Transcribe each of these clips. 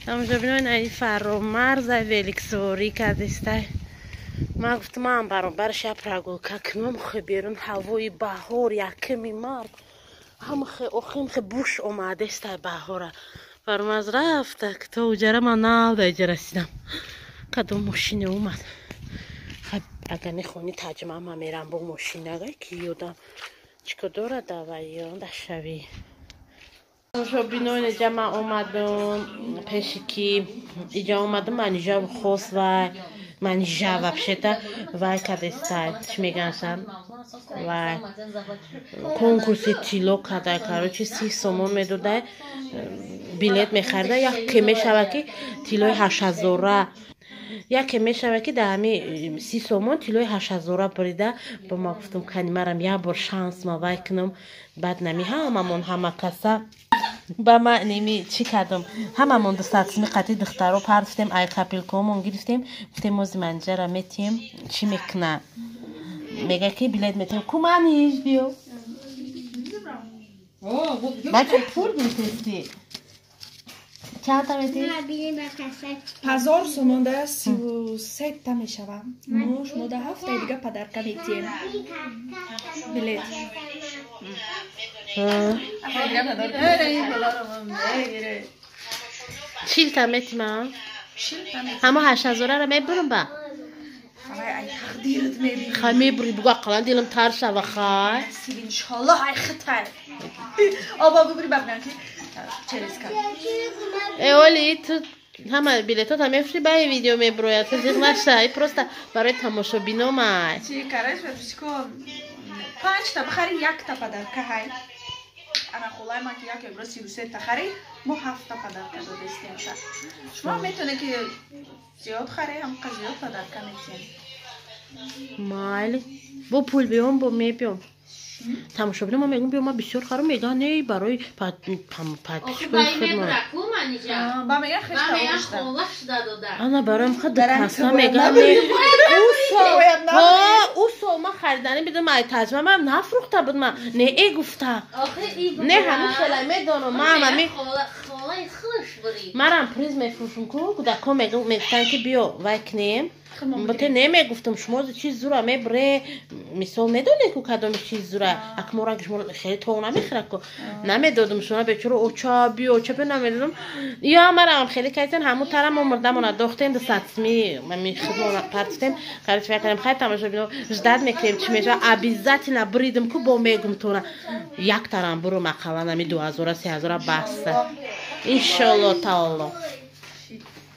همونجا بینوین این فرامرز ویلیکسوری کردسته ما گفتم من برابر شب رگو کنم خی بیرون هوای بهار یکمی مرد هم خی اخیم خی بوش اومده است بهاره فرامرز رفت که تو جره من نالده رسیدم کدوم ماشین اومد خب اگر نخونی تجمع ما میرم با ماشین اگر که یادم چکو داره دواییان در شوی شو بینوین جمع اومدم پیشکی اینجا اومدم منیجا خوست و منیجا وابشتا و کدستای چی میگنشن و کنکورسی تیلو کده کارو 30 سومون میدوده بیلیت میخرده یا که میشوه که تیلوی 8000 یا که میشوه که در همین 30 سومون تیلوی 8000 بریده با ما گفتم کنی مرم یه بار شانس ما وای کنم بعد نمی هممون همه کسا با ما نمی چی کردم هممون دستاتمی قطعی دخترو پرفتیم ای کپیل کومون گرفتیم گفتیم موزی منجره میتیم چی میکنه میگه که بیلیت میتیم کمانیش بیو بچه پول میتونستی چند تا میتی؟ 1000 سومون ده 33 تا میشوم شما ده هفته دیگه پدرکه میتیم بیلیت چیل تا میتیم هم؟ همه 8000 رو میبرم با ای تقدیرت میبینی خواهی میبری بگو اقلا دیلم تر شوه خواهی نصیب انشالله ای خطر آبا ببری ببینم که چریز کن ای اولی تو همه بیلیتات هم میفری با این ویدیو میبروید تو زیغ نشته ای پروسته برای تماشا بینام ای چی کرش بفرش کن 5 تا بخری 1 تا پدرکه های انا خولای ما که یک ابرو 33 تا خری ما 7 تا پدرکه دادستیم شما میتونه که زیاد خری هم زیاد پدرکه میتیم مالی با پول بیام با میبیم تماشا بینم ما میگم بیام ما بسیار خرم میگه نه برای پاتیش کنی خدمت با میگه خشتا انا برایم خود دکاستا میگه نه او سو ما خریدنی بیدم مای تجمع من نفروخته بود من نه ای گفته نه همین خیلی میدانم من همین مرم پریز میفروشم که کودکا میگفتن که بیا وکنیم بطه نمیگفتم شما چیز زوره میبره مثال ندونه که کدام چیز زوره اکمورا شما خیلی تو نمیخره که نمیدادم شما بچه رو اوچا بیا چه نمیدادم یا مرم خیلی کهیتن همون ترم مردم انداختیم دو سطمی من خدمون پرتیم قرارت فکر کنم خیلی تماشا بینم جدد میکنیم چی میشه عبیزتی نبریدم که با میگم تو یک ترم برو مقاله نمی 2000 3000 بسته انشالله تعالی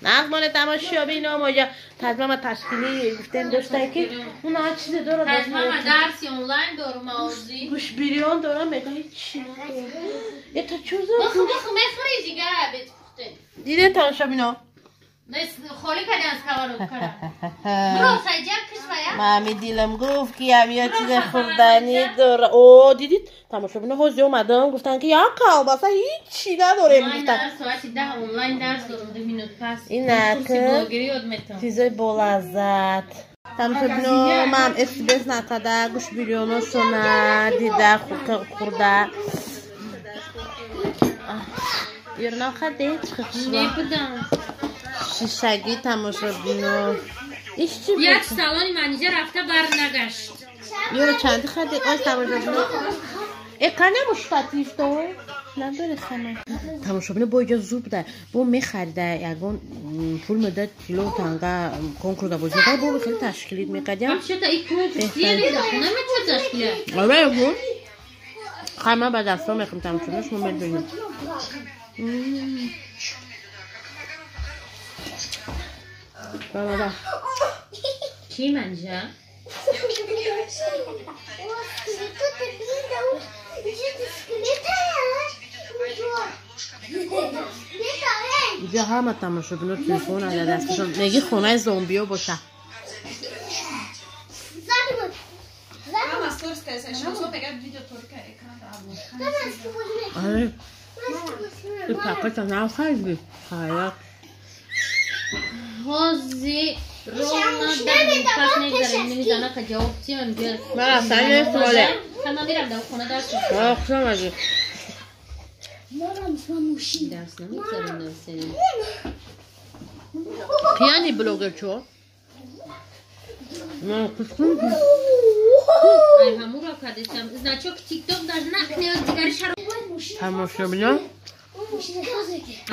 نظمان تماشا بینم آجا تجمع تشکیلی گفتیم داشته که اون ها چیزی داره تجمع درسی آنلاین دارم آوزی گوش بیریان دارم میگه هیچی ندارم ای تا چوزه بخو میخوری دیگه بیت پخته دیده تماشا بینم خالی کردی از کارو کنم برو سایجم کش باید مامی دیلم گفت که همیا چیز خوردنی داره او دیدید تماشا بینه حوزی اومدم گفتن که یا کالباسه هیچی نداره من در ساعتی 10 آنلاین درس دارم 2 مینوت پس این نکه چیزای بولازد تماشا بینه مام اسبیس نکده گوش بیریانو سونه دیده خورده یرنا خده نه بودم شیشگی تماشا بینو ایش چی بود؟ یک سالانی منیجه رفته بر نگشت یورو چندی خده آش تماشا بینو اکنه مشتاتیف تو؟ نداره خمه تماشا بینو با اینجا زور بوده با میخریده یکون پول مدد کیلو تنگه کنکور دا بوجه ده با خیلی تشکیلیت میقدیم هم شده ای کنه سیلی ده خونه میتونه تشکیله آره یکون خمه با دستا میخوام تماشا بینو شما میدونیم بابا چی منجا؟ اینجا همه تماشا بینو تلفون اگر دستشون میگی خونه زومبیو باشه آره این پاکت هم خیلی خیلی حوزی رونا در پس نگذاریم نمیدانه که جواب چی من بیار من اصلا نمیتونه من میرم در خونه درس آخشم ازی درس نمیگذاریم درس Kiyani blogger ço? Ne kuşkun? Ay hamura kardeşim. Značok TikTok da znakne od digari šaro. Tamaşabına.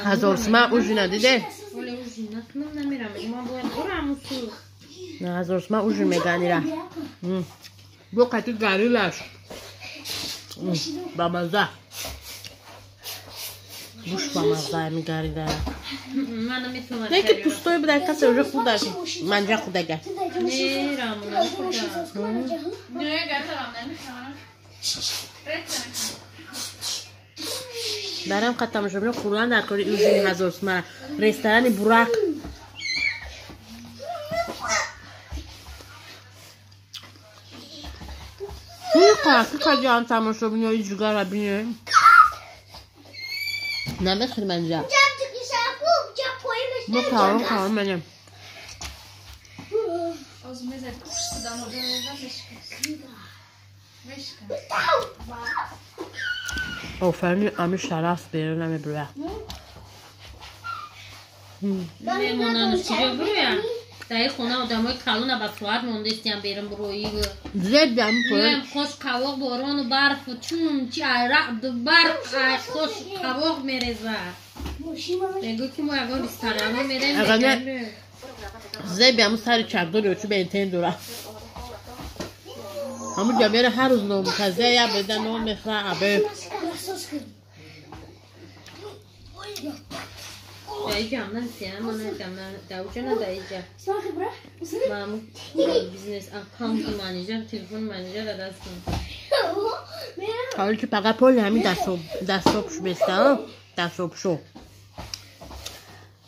Hazorsma ujina dide. Ole užinak nam namiram. Ma bu oramusu. Ne hazorsma ujin meganira. Bu katı garilaş. Bamaza. Buş bamaza mi garida. Mana mitoma. Ne ki pustoy bir dakika sonra kuda. Manca kuda gel. Ne ramuna kuda. Neye getiram nemiyorum. Daram katamışım. Kuran da kori ujin hazorsma. Restorani Burak. Ne kadar kacağım tamaşabını yüzgara biniyor. Ne meşhur bence? Bu kavun benim. Az meze kuşsudan orada meşka. Oferni ami şaraf verin ami buraya. Ben ondan çıkıyor buraya. Dayı kona odamı kalına bak Fuat monda isteyen benim burayı. Zebya mı koyun? Hem hoş kavuk boronu barf çun çayrak barf ay hoş kavuk mereza. Bego ki moya go bistarama mere. Agane. Zebya mı sarı çarptı ölçü ben tendura. Ama cabere her uzun oldu. Kaze ya beden o mefra abi. Dayı camdan isteyen bana camdan davucana dayıca. Mamuk business account manager, telefon manager adasın. Kavul ki paga pol hami dasop şu besta. Dasop şu.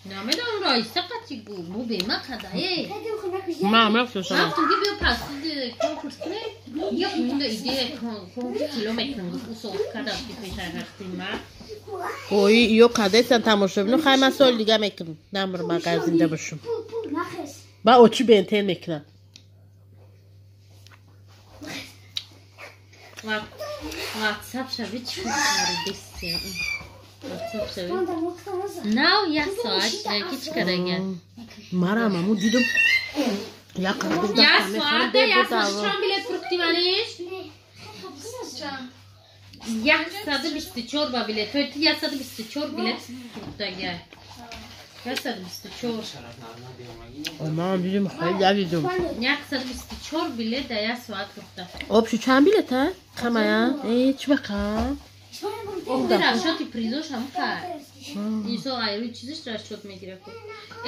Name da on raisa kaçı bu bema kadayı. Mama sana. After gibi bir pastı konkursuna yok bunda ide konkurs kilometre bu soğuk kadar bir şey hakkında. Oy yok kadesen tamaşabını kayma sol diga mekin. Namur magazinde başım. Ba oçu benten mekna. WhatsApp şavi çıkardı desi. WhatsApp şavi. Now ya saat belki çıkaracak. Mara mamu didim. Ya kaldım da. Ya saat ya saat bile produktivaniş. Ya sadı bisti çorba bile. Töyti ya sadı bisti çor bile. Burada gel. Ya sadı bisti çor. Aman dedim hayal dedim. Ya sadı bisti çor bile de ya saat burada. Op şu çan bilet ha. Kamaya. Hiç bakalım. O bir raşoti prizo şamka. İnso ayrı çiziş raşot megire ko.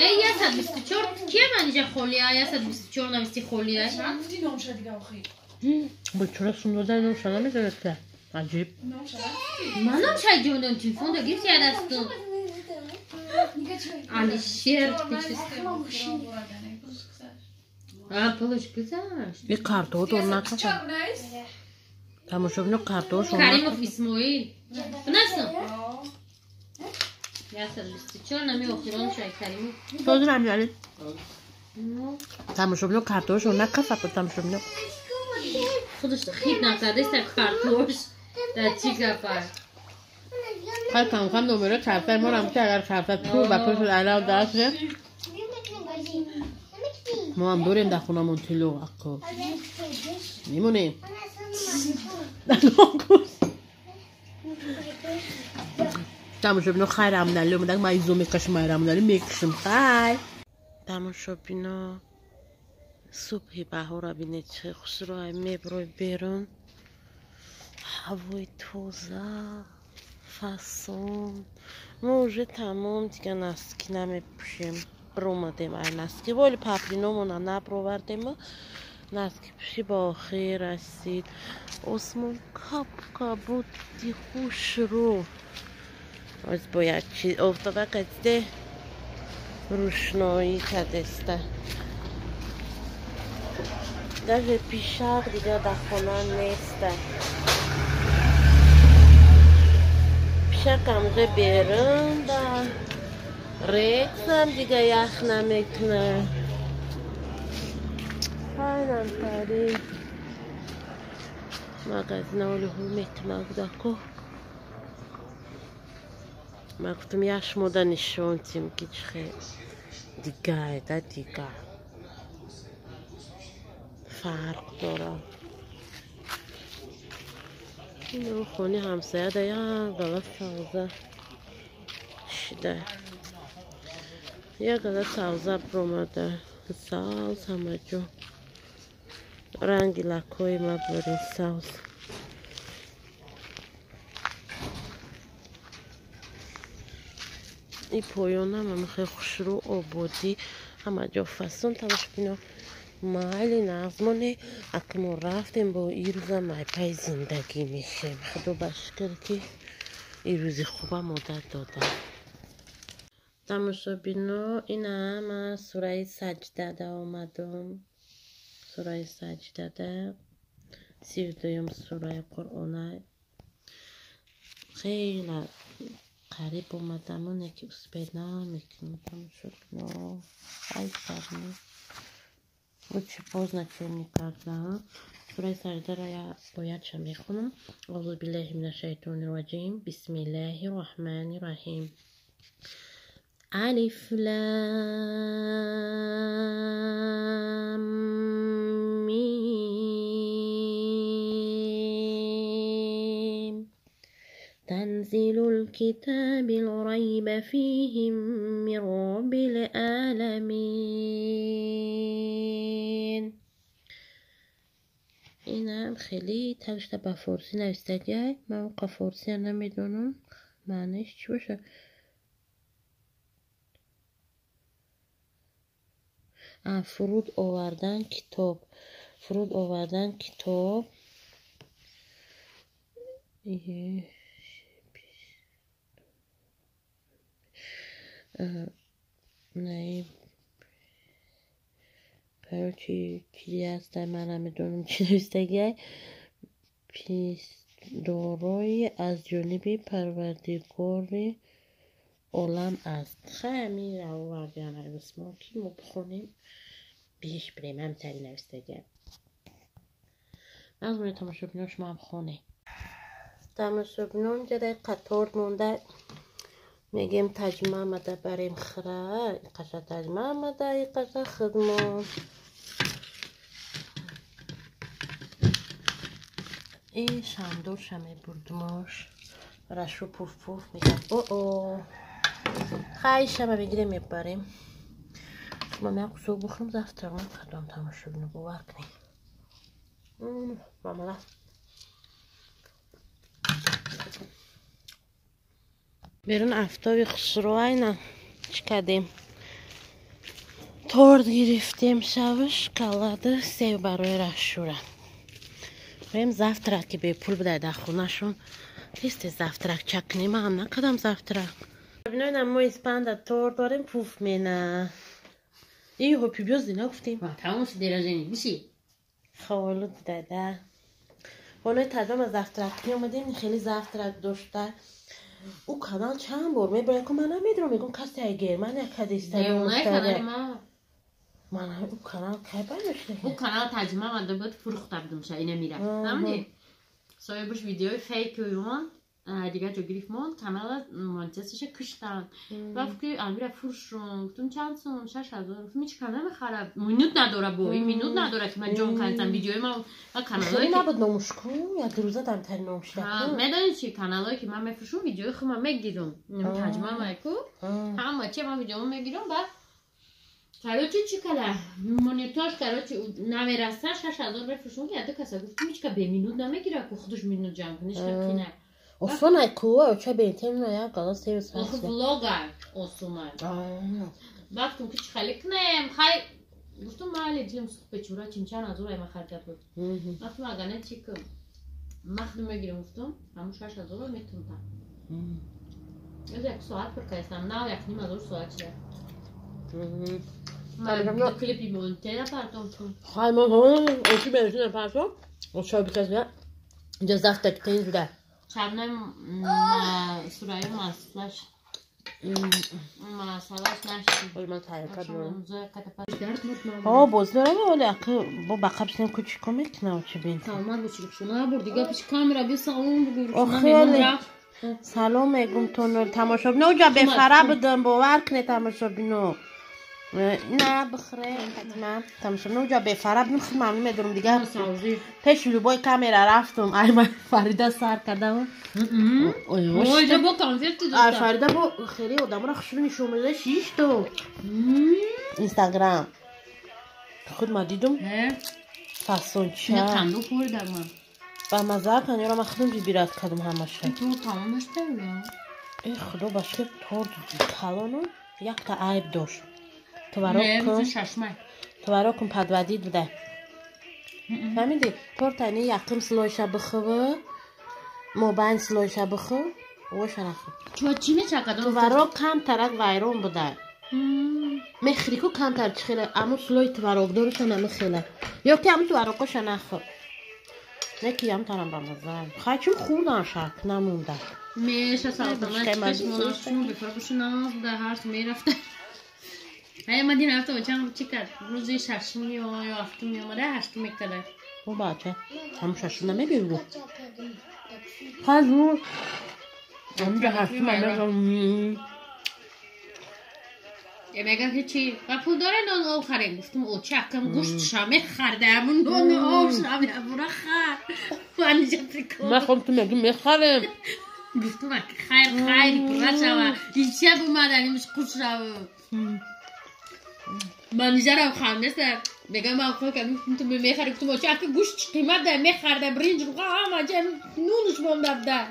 Ya sadı bisti çor. Kiye manıca xoliya ya sadı bisti çor na bisti xoliya. Hangi nomşa diga oxi? Bu çorap sundodan o sana mı söyledi? Acayip. Manam çay gönderdin telefonda git ya dastı. Alişer peşiz. Ha puluş güzel. Bir kartoğu da onunla kafa. Çok nice. Tamaşabını kartoğu sonra. Karimov İsmail. Bu nasıl? Ya servisi çor nami oxiron çay Karimov. Sözüm yani. Tamaşabını kartoğu sonra kafa tamaşabını. خودش خیلی نکرده کارتوش در چی کفر Her kankam numara kartlar moram ki eğer kartlar tu bakıyorsun ala derse. Muam durun da khuna montilo akko. Nimone. Tamaşabını khayram dalı mı da mayzumi kaşmayram dalı mekşim khay. Tamaşabını صبح بهار بینه چه خوش رو میبروی بیرون هوای توزه فصل موجه تمام دیگه نسکی نمیپوشیم برومدیم ار نسکی ولی پپلینومون نبرووردیم نسکی پوشی با آخر رسید اسمون کپ بود دی خوش رو از باید چیز افتاده قصده روشنایی کدسته در پیشاق دیگه در خونه نیسته پیشاق همجه بیرون دا ریکس هم دیگه یخ نمیکنه خیلی تاری مغازنه ولی میتونم دکو ما گفتم یش مودا نشون تیم گیچ خیلی دیگه فرق داره. این خونی همسایه ده یا غلط سازه شده، یا غلط سازه برومده ساز همه جو رنگی لکوی ما برین ساز. این پایان هم خیلی خوش رو آبادی همه جا فصل تماش بینم. محلی نظمانه اکنون رفتیم با این روز مای پای زندگی میشه. خدا بشکر که این روزی خوبه مدت دادم. تماشا بینا این هم سوره سجده ده آمدم. سوره سجده ده 32 سوره قرآنه. خیلی قریب اومدم اونه که اسپینا میکنم. تماشا بینا خیلی سرمی و چه باز نچه میکردم. سوره سجده را باید چه میخونم. اعوذ بالله من الشیطان الرجیم. بسم الله الرحمن الرحیم. الف لام میم تنزيل الكتاب لا ريب فيه من رب العالمين. اینم خیلی تلشته به فارسی نوشته. من موقع فارسی نمیدونم معنیش چی باشه. فرود آوردن کتاب. فرود آوردن کتاب. نه برای چی هست من نمیدونم چی نوشته. پیش دارای از جانب پروردگار عالم است. خیلی رو آوردن اسم که ما بخونیم بیش بریم هم تری نوشته. از من تماشا بینم شما هم خونه. تماشا بینم جده قطار مونده. میگیم تجمع آمده بریم خره. قشا تجمع آمده قشا خدمات. این شمدور شمی بردماش رشو پوف پوف میگم خیلی شمه بگیره میبریم. شما میگم سو بخورم زفترم قدام تماشا بینو باور کنیم. مامالا بیرون افتابی خسرو اینا چی کردیم. تورد گرفتیم شبش کلاده سیب برای رشوره. بریم زفترک که به پول بده در خونه شون لیست زفترک چکنیم. هم نکدم زفترک ببینیم. ما اسپند تورد داریم پوف مینه. این هوپی بیازی نگفتیم تمام شد دیرازینی بیشی خوالود داده. حالا تجربه زفترک میامدیم. خیلی زفترک داشته. او کانال چند بار میبره که من نمیدونم. میگم کسی اگر من یک کدیسته دیونه من او کانال که برداشته. او کانال تجمع آمده بود فروخته بودم شا اینه میره همونی صاحبش ویدیوی فیک ویوان دیگه جو گریف مون کانال مانچستش کشتن و فکر امیره فروشون گفتم چند سون 6000 گفتم هیچ کانال خراب مینوت نداره بو این مینوت نداره که من جون کردم ویدیوی من کانالی نبود نموشکو یا دروزه دم تر نموشته. میدونی چی کانالی که من میفروشم ویدیوی خودم میگیرم تجمع میکو همه چی من ویدیوم میگیرم بعد کاروچی چی کلا مونیتورش کاروچی نمیرسه 6000 بفروشم که یاد کسا گفتم هیچ که به مینوت نمیگیره که خودش مینوت جمع کنه که اصلا کوه چه بهتر نه کلا سیوس هست ولاگر اصلا وقتی که خیلی کنم خیلی گفتم مالی دیم به چورا چند از اون ما خرجت بود وقتی مگه چی کنم مخدوم میگیرم گفتم همون 6000 میتونم یک ساعت پرکایستم نه یک نیم از ساعت چیه من کلیپی مونته نپرتم کن خواهی من همون اوشی برشون نپرتم و شابی کسی اینجا زفت تکتین بوده شبنم سورای مسلش مسلش نشید ولی من تحریکت دارم باز دارم ولی اکه با بقبسیم کچی کمیک نه چه بین سلامت بچیلک شما بر دیگه پیش کامرا بی سلام بگیر خیلی سلام میگم تونل تماشا بینو اونجا بخره بدم باور کنه تماشا بینو نه بخره حتما تماشا اونجا به فراب نخ ممنون میدونم دیگه پیش لوبای کامera رفتم ای من فریده سر کردم اوی ده با کانفیت تو ای فریده با خیلی آدم را خشونی شومده شیش تو اینستاگرام خود ما دیدم فاسون چه نه کندو خوردم من با مزه کنی را من خودم بیرات کردم همشه تو تمامش دارم ای خدا باشکه تورد کلانو یک تا عیب داشت تو برا کن پدودید بده فهمیدی تورتانی یکم سلویشه بخواه موبایل سلویشه بخواه وش نخواه چی میچکد تو برا کم ترک ویرون بده مخریکو کم تر چخیله امو سلوی تو برا دارشو نمیخیله یا که امو تو برا کش نخواه نکی هم ترم بمزه خواهی چون خوردن شک نمونده میشه سالتمش چشماناشونو بفرقشون آمد در هرس میرفته های ما دین هفته بچم چی کرد روزی ششمی یا هفتمی آمده هشتمی کرده او بچه همون ششمی نمیبیرو خواهد رو همون هشتمی نمیبیرو میگه که چی و پول داره نان آب خرید گفتم او چکم گوشت شمه خرده همون نان آب شمه برا خر وانجا تکو من خواهم تو میگی میخرم گفتم که خیر برا شما این چه بومدن ایمش خوش شما منیجر هم خانده سر میگم من خواهم که تو میخری گفتم او چکم گوشت قیمت ده میخرده برینج رو همه جا نونش مونده ده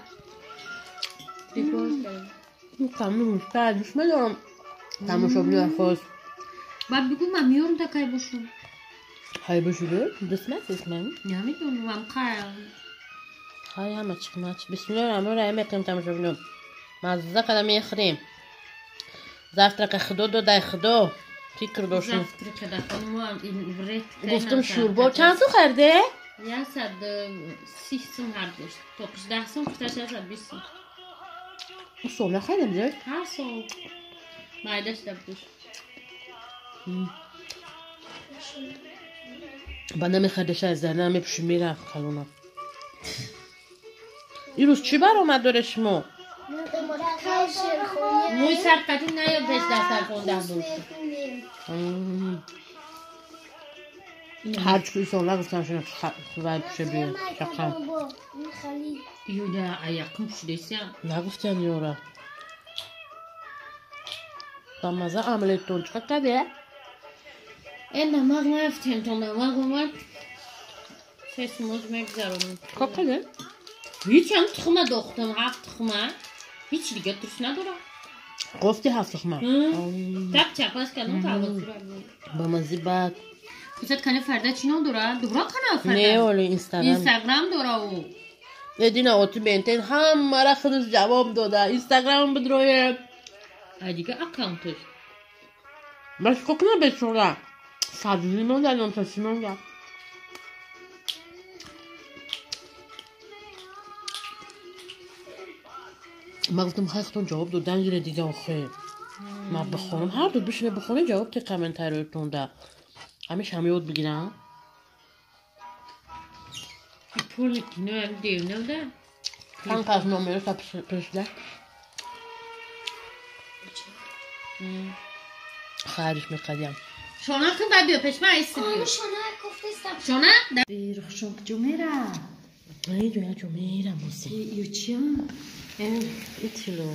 تمومش کردش میدارم تماشا بیار خواست بعد بگو من میارم تا که باشم های بشوره؟ دسمت اسمم؟ نمیدونم خیلی های همه چی بسم الله الرحمن الرحیم میکنیم تماشا بینم مزده قدم میخوریم زفتر که خدا داده خدا فکر داشتیم زفتر که دفعه ما این برد گفتم شوربا چند سو خرده؟ 130 سوم هر دوست تا 10 سوم کتاش 120 سوم او سومه خیلی بزرگ؟ هر سوم مایدش دبوش با نمیخردش از در نمیپشی میره کلونا این روز چی بر آمد داره شما؟ موی سرقتی نیاد پیش دستر خونده بود هر چی سومه گفتم شما باید پشه بیه شکم یو ده ایقم شدیسیم نگفتم یورا با مزه عملیتون چقدر کده؟ این نماغ نفتیم تو نماغ اومد سیس موز مگذارونم که کده؟ هیچ هم تخمه داختم 7 تخمه هیچ دیگه توش ندارم گفتی 7 تخمه تب چپاس کردم کابل با مزه بعد خودت کنه فرده چی نداره؟ دورا کنه فرده نه ولی اینستاگرام داره او دینا اوتی بینتین همه را خودش جواب داده اینستاگرام بدروی دیگه اکانتش باش کوکنه بشوره سبزی من دارم تاسی من دارم ما گفتم خیلی جواب دادن گیره دیگه آخه ما بخونم هر دو بشینه بخونه جواب که کامنتارتون ده همیشه همه یاد بگیرم پول کنه هم دیو نده من که از نامره تا پشده خواهرش میقدیم شونا کن باید بیا پیش من ایستی بیو شونا گفتستم شونا؟ بیرخ شنگ جمعه ای جویا جمعه موسی یو چیم؟ ایتیلو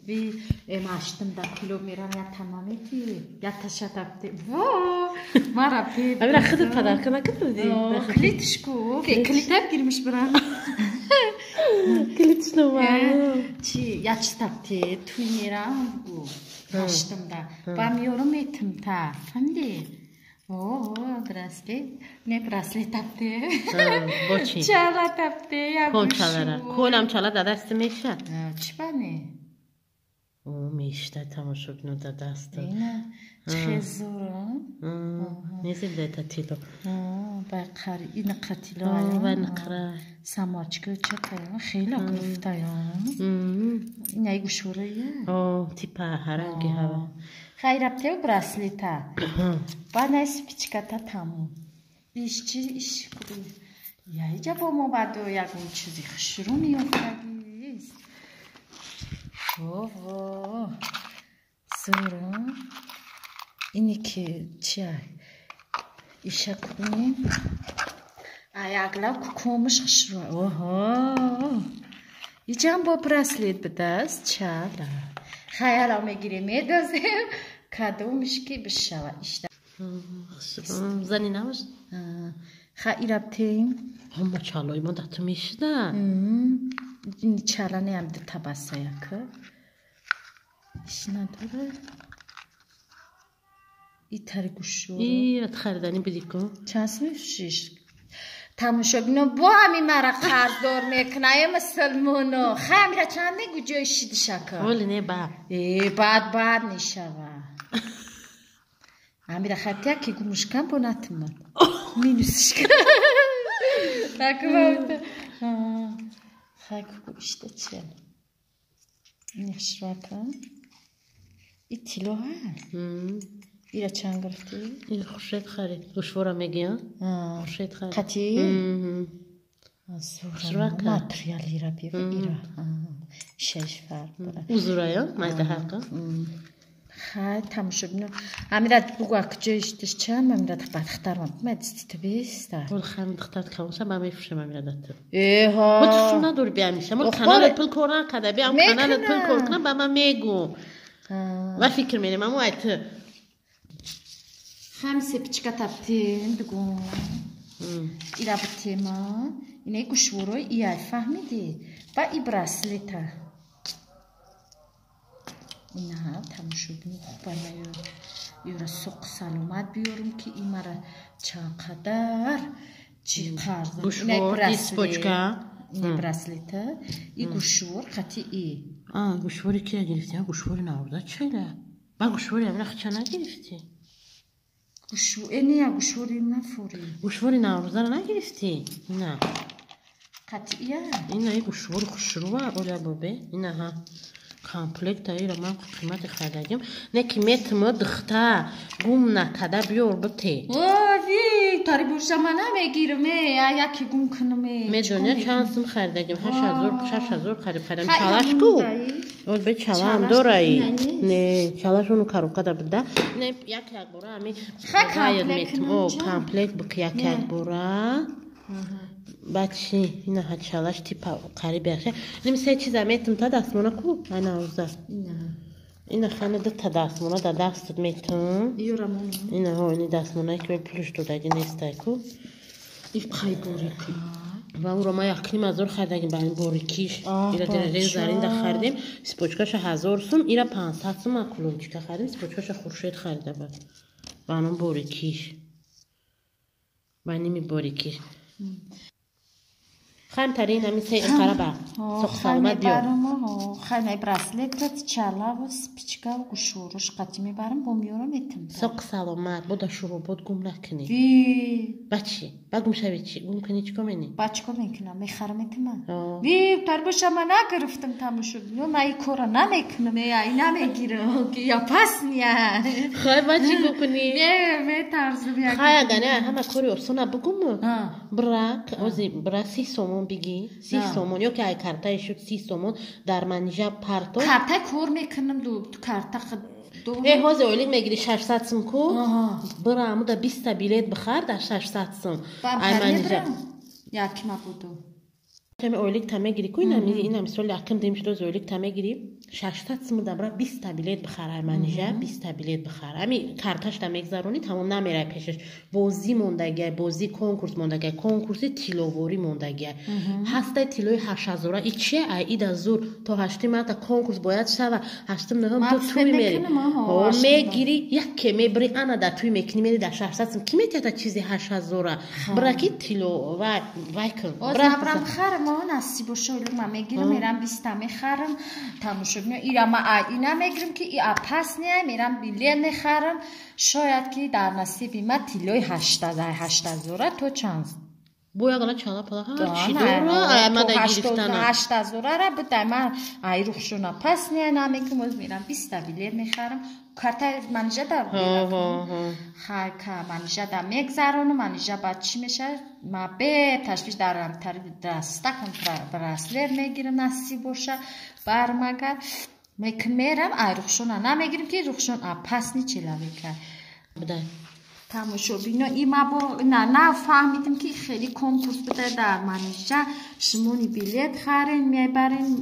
بی ماشتم دا کیلومتر یا تمامی تی یا تشتابتی واه مرا بی امیر خدت پدر کنه کدودی کلیتش کو کلیتاب girmiş bana کلیتش نو çi yaştapti tuynira bu mاشtم da bamıyorum etim ta fandi براسلیت نه براسلیت تبته با چی؟ چالا تبته یا کن چالا کلم چالا در دست میشه چی بانه؟ او میشته تماشا بینو در دست اینه چه زورا نیزی دیتا تیلو بقری این قتیلو و نقره سماچکو چطه خیلی گرفته یا این ایگو شوره یه تیپه هرنگی هوا خیرابته و براسلیتا bana spiçkata tamam. İş kuruyor. Ya iyice bu mobado ya bu çizi xşurun yoxdagis. Sonra اینی که چیه ایشه کنیم ayaklar kukuğumuş xışır. Oho. İcam bu bracelet bedast çala. Hayalama giremedazım. Kadomuş ki bişava işte. زنی نماز خیلی ربطیم. هم چالای ما دست میشده این چالا نیم ده تباسه که. ایش نداره. این تری گوشو. این خریدنی بدی کن چند میفشیش. تماشا بینو با همین مرا قرض دار میکنه مسلمانو. خیلی چند میگو جایشی دشکه. ولی نه بعد نشوا. Amira xatia ki gumuşkan bonatım. Minusuşkan. Takım. Xak işte çel. Ne şraka? İtilo ha. İra çangırtı. این خوشت خرید گوشوارا میگیان خوشت خرید Kati. Şraka. Materyali ra bir ira. Şeş var. uzuraya mazda hakkı خای تماشا بینو امیرات بگو اکجایش داشت چند امیرات بعد اخترام مدستی تو بیسته اول خانم دخترت کاموسا با میفروشم امیرادت ایها خودشون نداری بیامیشم اول کانال پل کورن کده بیام کانال پل کورن با من میگو و فکر مینیم اما ایت خمسه پیچکا تبتین دگو ایرا بتیما اینه گوشورو ایای فهمیدی با ای براسلیتا اینها تماشا بینو خوبانه یورا سوق سلامت بیارم که این مرا چقدر چی قرض گوشوار دیسپوچکا اینه براسلیتا ای گوشور خطی ای گوشواری که گرفتی گوشواری نورده چیله با گوشواری امنا خچه نگرفتی گوشور اینه گوشوری نفوری گوشواری نورده رو نگرفتی نه خطی ایه اینه گوشواری خوشروه اولا بابه اینه ها کامپلکت ایرا من قیمت خریدیم نه کیمت ما دخته گم نکده بیار بته وی تاری بورشا من نمیگیرم یکی گم کنم میدونی چندسم خریدیم 8000 خریدم چالش کو اول به چالم دارایی نه چالشونو کارو کده بده نه یک بورا می خاید میتم او کامپلکت بک یک بورا بچه اینا ها چالش تیپا قریب باشه نمیشه چیزا میتم تا دستمونا کو اینا اوزا اینا خانه تا دستمونا دا دستت میتم اینا ها اینی دستمونا که پلوش دو داگی نیسته کو این پای بوریکی و اون رو ما یکیم ازور خریدیم با این بوریکیش ایرا درجه زرین دا خریدیم سپوچکاش 1000 سوم ایرا 500 سوم کلونچیکا خریدیم سپوچکاش خورشید خریده بود با اون بوریکیش با نیمی بوریکیش خان ترین همی سی انقربه سخ سلامت بیار خانه براسلت چالا و سپیچکا و گوشورش قطی میبرم با میارم اتم سخ سلامت بودا شروع بود گم نکنی بچه با گم شوی چی گم کنی چی کمینی بچه کم میکنم میخرم اتم وی تر باشه من نگرفتم تماشا بینو من ای کورا نمیکنم ای نمیگیرم یا پس نیا خواهی بچه گم کنی نه ترزو بیا خواهی اگه همه کوری ارسونا بگم برا 30 سومون بگی 30 سومون یا که ای کارتای شد 30 سومون در منیجا پارتو کارتای کور میکنم تو کارتا ای هازه اولیگ میگیری 600 سوم کو برا امو دا 20 بیلیت بخار در 600 سوم ای منیجا یکی ما بودو کمی اولیگ تا میگیری کو اینا مثال یکم دیم شد اولیگ تا میگیری 600 سوم دا برا 20 بیلیت بخار ای منیجا 20 بیلیت بخار امی کارتاش دا میگذرونی تمام نمیره پیشش بازی موندگی بازی کنکورس موندگی کنکورسی تیلووری موندگی هسته تیلوی 8000 ای چیه ای دا زور تا 8 ماه تا کنکورس باید شوه 8 نهم تو توی میری میگیری یک کمی بری انا دا توی میکنی میری دا 600 سوم کی میتونه چیزی 8000 برکی تیلو و وایکل برام خرم نصیب و شویل ما میگیرم میرم 20 تا میخرم تماشا بینو ایرا ما اینا میگیرم که ای پس نه میرم بیلیت میخرم شاید که در نصیبی ما تیلوی 8000 تو چند بویا گلا چالا پلا ها چی دورا ما دا گرفتن 8000 را بده من ای روخشونا پس نه نمیگم از میرم 20 بیلیت میخرم کارت منیجا دا خیر که منیجا دا میگذرونم منیجا بعد چی میشه ما به تشویش دارم دستکم براسلر میگیرم نصیب باشه برمگر میرم ای روخشونا نمیگیرم که روخشون پس نی چی لبی کرد بده تماشا بینا ایما با نه فهمیدم که خیلی کنکورس بده در منیجا شمونی بلیت خرین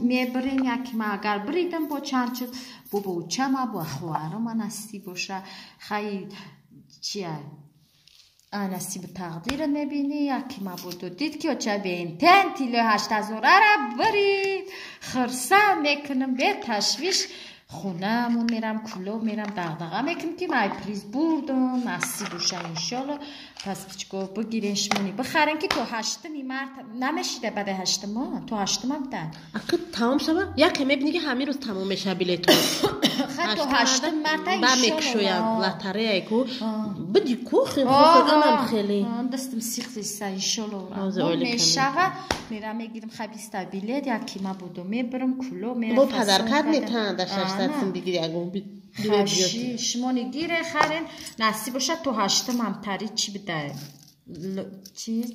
میبرین یکی ما اگر بریدم با چند چود با چما با خوارم نستی باشه خیلی چیه نسیب تقدیر نبینی یکی ما بودو دید که چه بین تن تیلو 8000 را برید خرسه میکنم به تشویش خونه‌مون میرم کلوب میرم دغدغه میکنم که مای پریز بردم نسیب باشه انشالله پس پیچگاه بگیرینش مونی بخرین که تو هشتمی مرد نمیشیده بده هشتما تو هشتما بده اگه تمام شده یکی میبینی که همین روز تمام میشه بلیتو خب تو هشتم مرد انشالله لاتاری ایکو بدی کو خیلی دستم سیخ انشالله میشه میرم میگیرم خبیسته بلیت یکی ما بودو میبرم کلوب میرم با پدر کد میتونن در 600 بگیری اگه خشی شمونی گیره خرین نصیب باشه تو هشتم هم تری چی بده چی؟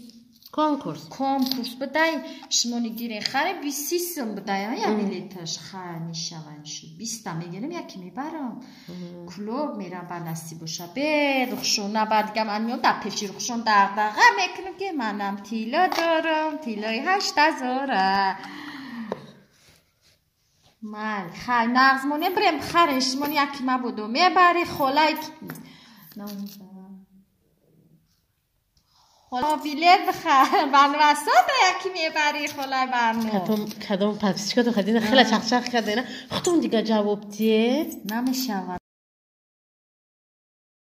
کنکورس بده شمونی گیره خرین 20 بده یا بلیتش خرین شوانشو 20 میگیرم یکی میبرم کلوب میرم بر نصیب باشه به رخشون نبرد دیگه من میام در پیشی رخشون دغدغه میکنم که منم تیلا دارم تیلای 8000 مال خای نغزمونه بریم خرش من یکی ما بودو میبری خلای خلا بیلیت بخر بنوسات یکی میبری خلای برنو کدوم پس چیکار تو خدینه خیلی چخچخ کردینه خودتون دیگه جواب دیه نمیشه